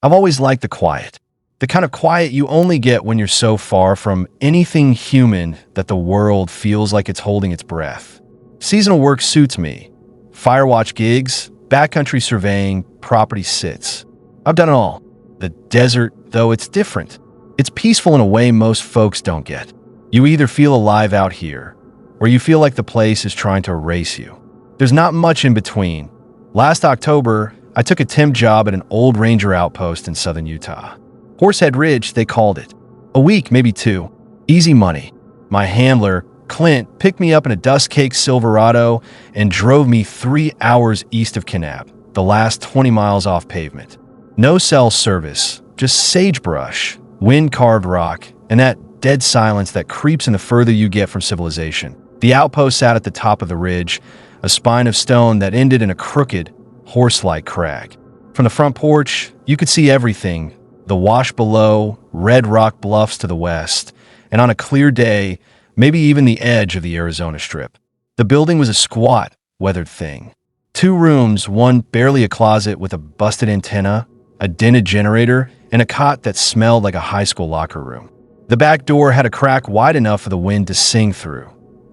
I've always liked the quiet. The kind of quiet you only get when you're so far from anything human that the world feels like it's holding its breath. Seasonal work suits me. Firewatch gigs, backcountry surveying, property sits. I've done it all. The desert, though, it's different. It's peaceful in a way most folks don't get. You either feel alive out here, or you feel like the place is trying to erase you. There's not much in between. Last October, I took a temp job at an old ranger outpost in southern Utah. Horsehead Ridge, they called it. A week, maybe two. Easy money. My handler, Clint, picked me up in a dust-caked Silverado and drove me 3 hours east of Kanab, the last 20 miles off pavement. No cell service, just sagebrush, wind-carved rock, and that dead silence that creeps in the further you get from civilization. The outpost sat at the top of the ridge, a spine of stone that ended in a crooked, horse-like crag. From the front porch, you could see everything: the wash below, red rock bluffs to the west, and on a clear day, maybe even the edge of the Arizona Strip. The building was a squat, weathered thing. 2 rooms, one barely a closet with a busted antenna, a dented generator, and a cot that smelled like a high school locker room. The back door had a crack wide enough for the wind to sing through.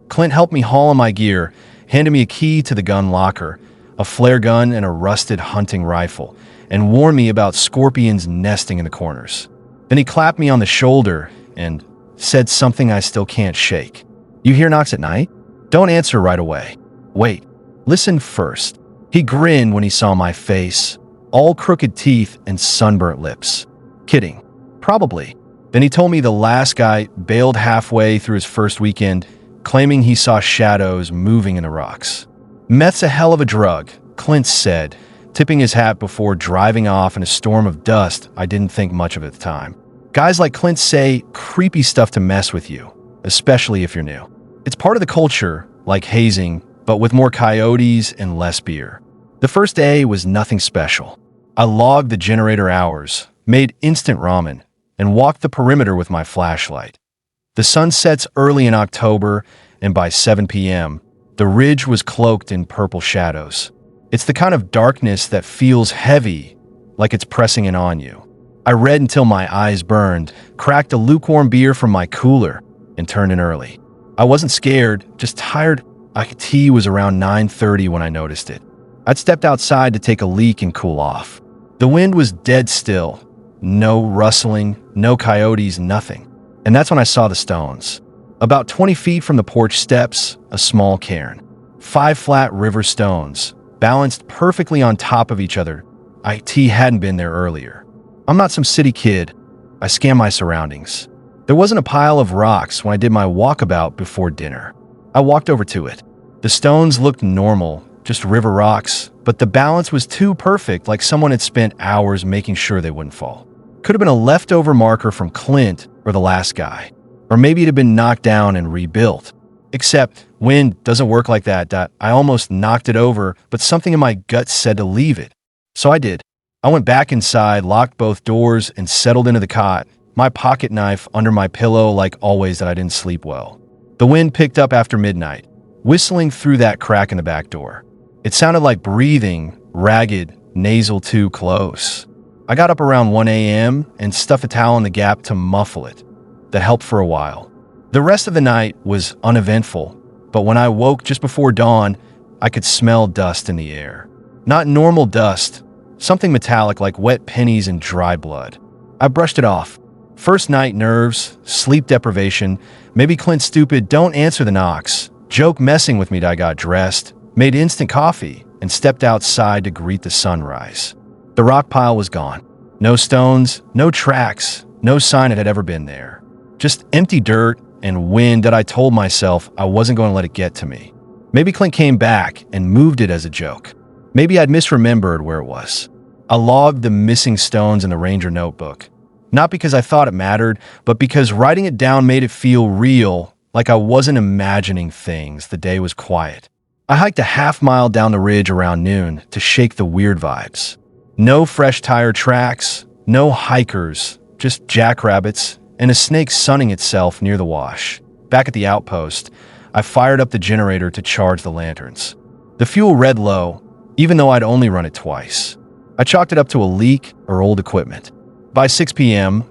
Clint helped me haul on my gear, handed me a key to the gun locker, a flare gun and a rusted hunting rifle, and warned me about scorpions nesting in the corners. Then he clapped me on the shoulder and said something I still can't shake. "You hear knocks at night? Don't answer right away. Wait, listen first." He grinned when he saw my face, all crooked teeth and sunburnt lips. Kidding. Probably. Then he told me the last guy bailed halfway through his first weekend, claiming he saw shadows moving in the rocks. "Meth's a hell of a drug," Clint said, tipping his hat before driving off in a storm of dust I didn't think much of at the time. Guys like Clint say creepy stuff to mess with you, especially if you're new. It's part of the culture, like hazing, but with more coyotes and less beer. The first day was nothing special. I logged the generator hours, made instant ramen, and walked the perimeter with my flashlight. The sun sets early in October, and by 7 p.m., the ridge was cloaked in purple shadows. It's the kind of darkness that feels heavy, like it's pressing in on you. I read until my eyes burned, cracked a lukewarm beer from my cooler, and turned in early. I wasn't scared, just tired. IT was around 9:30 when I noticed it. I'd stepped outside to take a leak and cool off. The wind was dead still. No rustling, no coyotes, nothing. And that's when I saw the stones. About 20 feet from the porch steps, a small cairn. 5 flat river stones, balanced perfectly on top of each other. IT hadn't been there earlier. I'm not some city kid. I scanned my surroundings. There wasn't a pile of rocks when I did my walkabout before dinner. I walked over to it. The stones looked normal, just river rocks, but the balance was too perfect, like someone had spent hours making sure they wouldn't fall. Could have been a leftover marker from Clint or the last guy. Or maybe it had been knocked down and rebuilt. Except wind doesn't work like that. I almost knocked it over, but something in my gut said to leave it. So I did. I went back inside, locked both doors, and settled into the cot, my pocket knife under my pillow like always that I didn't sleep well. The wind picked up after midnight, whistling through that crack in the back door. It sounded like breathing, ragged, nasal, too close. I got up around 1 a.m. and stuffed a towel in the gap to muffle it. That helped for a while. The rest of the night was uneventful, but when I woke just before dawn, I could smell dust in the air. Not normal dust, something metallic like wet pennies and dry blood. I brushed it off. First night nerves, sleep deprivation, maybe Clint's stupid "don't answer the knocks" joke messing with me. I got dressed, made instant coffee, and stepped outside to greet the sunrise. The rock pile was gone. No stones, no tracks, no sign it had ever been there. Just empty dirt and wind that I told myself I wasn't going to let it get to me. Maybe Clint came back and moved it as a joke. Maybe I'd misremembered where it was. I logged the missing stones in the Ranger notebook. Not because I thought it mattered, but because writing it down made it feel real, like I wasn't imagining things. The day was quiet. I hiked a half-mile down the ridge around noon to shake the weird vibes. No fresh tire tracks, no hikers, just jackrabbits, and a snake sunning itself near the wash. Back at the outpost, I fired up the generator to charge the lanterns. The fuel read low, even though I'd only run it twice. I chalked it up to a leak or old equipment. By 6 p.m.,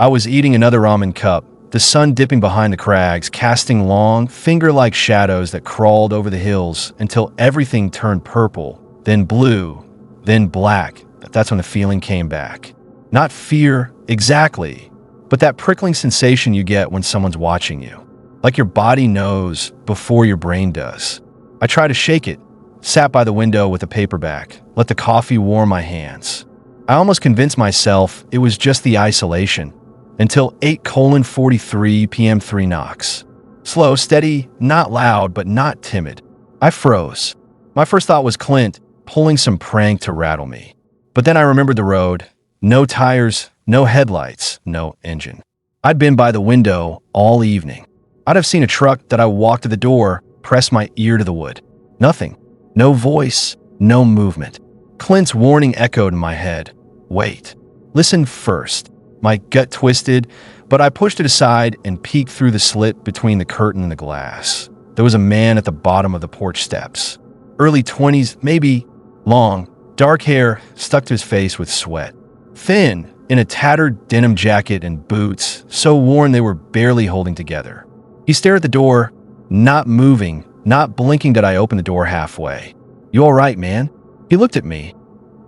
I was eating another ramen cup, the sun dipping behind the crags, casting long, finger-like shadows that crawled over the hills until everything turned purple, then blue, then black. That's when the feeling came back. Not fear, exactly, but that prickling sensation you get when someone's watching you. Like your body knows before your brain does. I tried to shake it, sat by the window with a paperback, let the coffee warm my hands. I almost convinced myself it was just the isolation, until 8:43 p.m. 3 knocks. Slow, steady, not loud, but not timid. I froze. My first thought was Clint pulling some prank to rattle me. But then I remembered the road. No tires, no headlights, no engine. I'd been by the window all evening. I'd have seen a truck that I walked to the door, pressed my ear to the wood. Nothing. No voice, no movement. Clint's warning echoed in my head. Wait. Listen first. My gut twisted, but I pushed it aside and peeked through the slit between the curtain and the glass. There was a man at the bottom of the porch steps. Early 20s, maybe. Long, dark hair stuck to his face with sweat. Thin, in a tattered denim jacket and boots, so worn they were barely holding together. He stared at the door, not moving, not blinking that I opened the door halfway. "You all right, man?" He looked at me,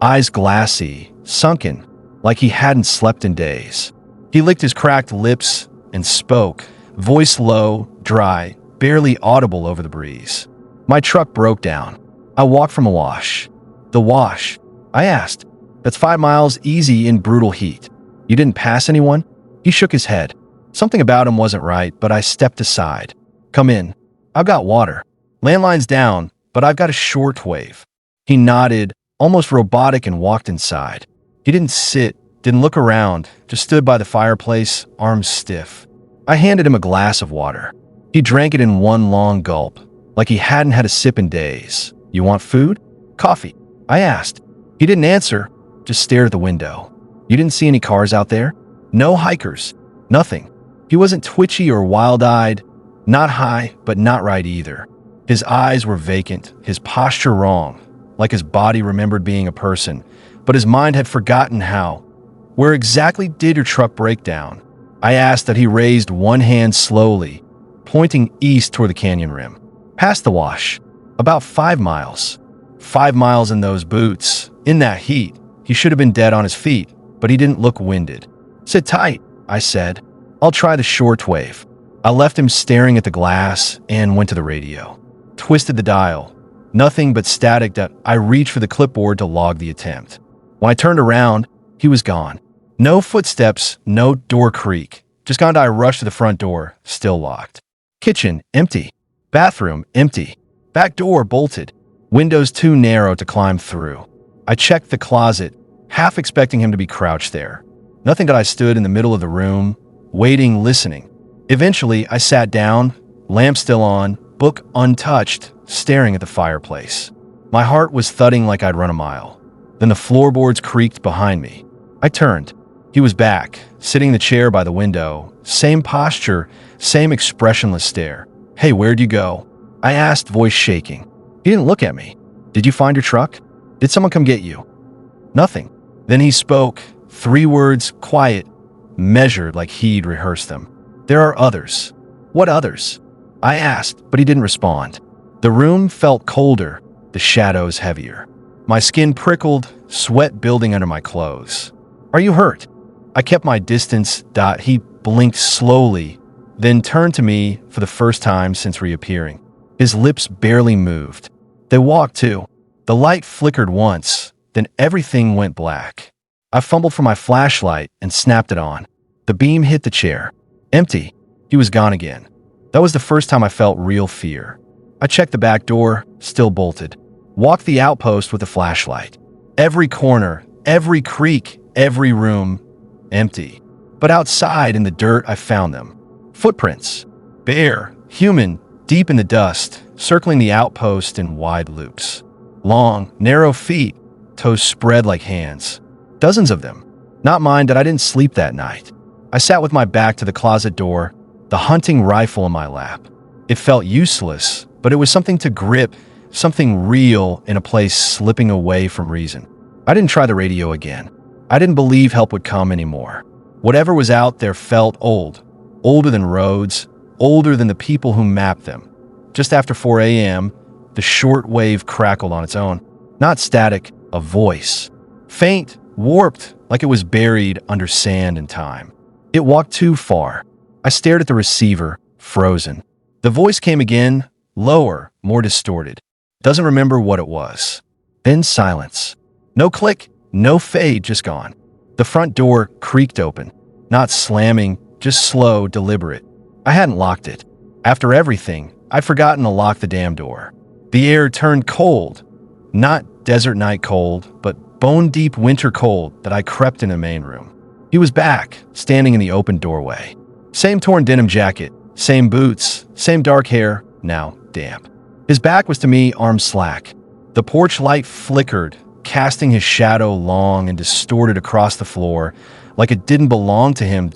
eyes glassy, sunken, like he hadn't slept in days. He licked his cracked lips and spoke, voice low, dry, barely audible over the breeze. "My truck broke down. I walked from a wash." "The wash?" I asked. "That's 5 miles easy in brutal heat. You didn't pass anyone?" He shook his head. Something about him wasn't right, but I stepped aside. "Come in. I've got water. Landline's down, but I've got a shortwave." He nodded, almost robotic, and walked inside. He didn't sit, didn't look around, just stood by the fireplace, arms stiff. I handed him a glass of water. He drank it in one long gulp, like he hadn't had a sip in days. "You want food? Coffee?" I asked. He didn't answer, just stared at the window. "You didn't see any cars out there?" "No hikers. Nothing." He wasn't twitchy or wild-eyed, not high, but not right either. His eyes were vacant, his posture wrong, like his body remembered being a person, but his mind had forgotten how. "Where exactly did your truck break down?" I asked that he raised one hand slowly, pointing east toward the canyon rim. "Past the wash. About 5 miles. 5 miles in those boots. In that heat, he should have been dead on his feet, but he didn't look winded." "Sit tight," I said. "I'll try the shortwave." I left him staring at the glass and went to the radio. Twisted the dial. Nothing but static that I reached for the clipboard to log the attempt. When I turned around, he was gone. No footsteps, no door creak. Just gone. I rushed to the front door, still locked. Kitchen, empty. Bathroom, empty. Back door, bolted. Windows too narrow to climb through. I checked the closet, half expecting him to be crouched there. Nothing. That I stood in the middle of the room, waiting, listening. Eventually, I sat down, lamp still on, book untouched, staring at the fireplace. My heart was thudding like I'd run a mile. Then the floorboards creaked behind me. I turned. He was back, sitting in the chair by the window. Same posture, same expressionless stare. "Hey, where'd you go?" I asked, voice shaking. He didn't look at me. "Did you find your truck? Did someone come get you?" Nothing. Then he spoke, 3 words, quiet, measured like he'd rehearsed them. "There are others." "What others?" I asked, but he didn't respond. The room felt colder, the shadows heavier. My skin prickled, sweat building under my clothes. "Are you hurt?" I kept my distance. He blinked slowly, then turned to me for the first time since reappearing. His lips barely moved. They walked too. The light flickered once, then everything went black. I fumbled for my flashlight and snapped it on. The beam hit the chair. Empty. He was gone again. That was the first time I felt real fear. I checked the back door, still bolted. Walked the outpost with a flashlight. Every corner, every creak, every room, empty. But outside in the dirt, I found them. Footprints. Bare, human, deep in the dust, circling the outpost in wide loops. Long, narrow feet, toes spread like hands. Dozens of them. Not mine. That I didn't sleep that night. I sat with my back to the closet door, the hunting rifle in my lap. It felt useless, but it was something to grip, something real in a place slipping away from reason. I didn't try the radio again. I didn't believe help would come anymore. Whatever was out there felt old, older than roads, older than the people who mapped them. Just after 4 a.m., the short wave crackled on its own. Not static, a voice. Faint, warped, like it was buried under sand and time. It walked too far. I stared at the receiver, frozen. The voice came again, lower, more distorted. Doesn't remember what it was. Then silence. No click, no fade, just gone. The front door creaked open. Not slamming, just slow, deliberate. I hadn't locked it. After everything, I'd forgotten to lock the damn door. The air turned cold. Not desert night cold, but bone-deep winter cold that I crept in the main room. He was back, standing in the open doorway. Same torn denim jacket, same boots, same dark hair, now damp. His back was to me, arms slack. The porch light flickered, casting his shadow long and distorted across the floor, like it didn't belong to him.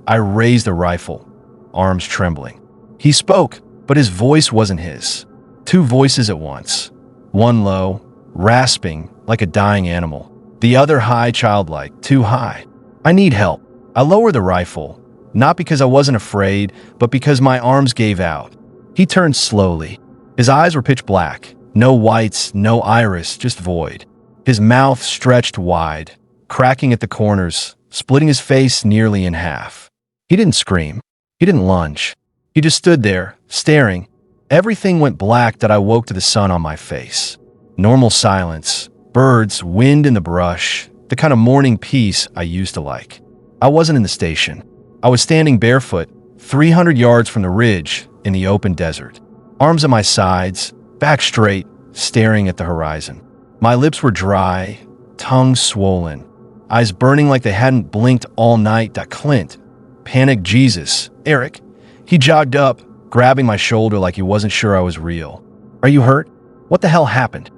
I raised a rifle, arms trembling. He spoke, but his voice wasn't his. Two voices at once. One low, rasping, like a dying animal. The other high, childlike, too high. I need help. I lowered the rifle, not because I wasn't afraid, but because my arms gave out. He turned slowly. His eyes were pitch black. No whites, no iris, just void. His mouth stretched wide, cracking at the corners, splitting his face nearly in half. He didn't scream. He didn't lunge. He just stood there, staring. Everything went black that I woke to the sun on my face. Normal silence, birds, wind in the brush, the kind of morning peace I used to like. I wasn't in the station. I was standing barefoot, 300 yards from the ridge in the open desert. Arms at my sides, back straight, staring at the horizon. My lips were dry, tongue swollen, eyes burning like they hadn't blinked all night. Clint, panicked Jesus, Eric. He jogged up, grabbing my shoulder like he wasn't sure I was real. Are you hurt? What the hell happened?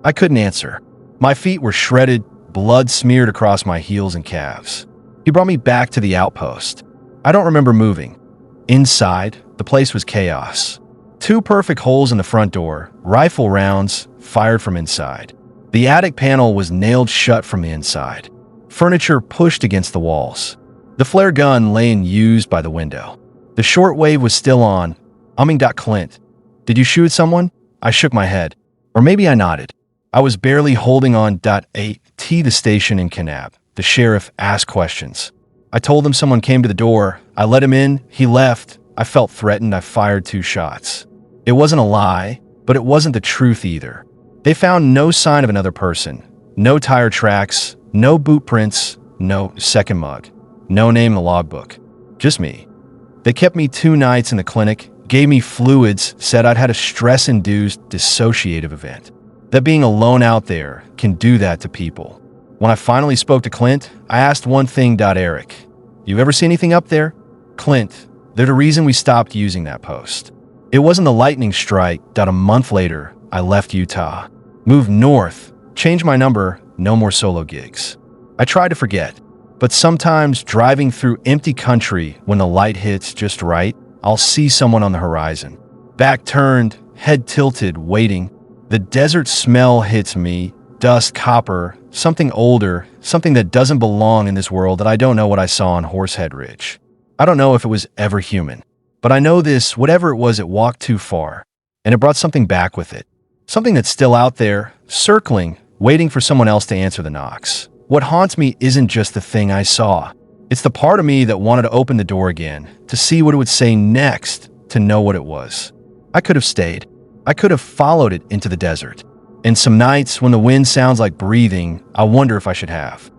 I couldn't answer. My feet were shredded, blood smeared across my heels and calves. He brought me back to the outpost. I don't remember moving. Inside, the place was chaos. 2 perfect holes in the front door, rifle rounds fired from inside. The attic panel was nailed shut from the inside. Furniture pushed against the walls. The flare gun lay unused by the window. The shortwave was still on, humming. Clint, did you shoot someone? I shook my head. Or maybe I nodded. I was barely holding on. The station in Kanab. The sheriff asked questions. I told him someone came to the door. I let him in. He left. I felt threatened. I fired 2 shots. It wasn't a lie, but it wasn't the truth either. They found no sign of another person. No tire tracks, no boot prints, no second mug. No name in the logbook. Just me. They kept me 2 nights in the clinic, gave me fluids, said I'd had a stress-induced dissociative event. That being alone out there can do that to people. When I finally spoke to Clint, I asked one thing. Eric, you ever see anything up there? Clint, there's a reason we stopped using that post. It wasn't the lightning strike. A month later, I left Utah, moved north, changed my number, no more solo gigs. I tried to forget, but sometimes driving through empty country when the light hits just right, I'll see someone on the horizon. Back turned, head tilted, waiting. The desert smell hits me, dust, copper, something older, something that doesn't belong in this world that I don't know what I saw on Horsehead Ridge. I don't know if it was ever human, but I know this, whatever it was, it walked too far, and it brought something back with it. Something that's still out there, circling, waiting for someone else to answer the knocks. What haunts me isn't just the thing I saw. It's the part of me that wanted to open the door again, to see what it would say next, to know what it was. I could have stayed. I could have followed it into the desert. And some nights when the wind sounds like breathing, I wonder if I should have.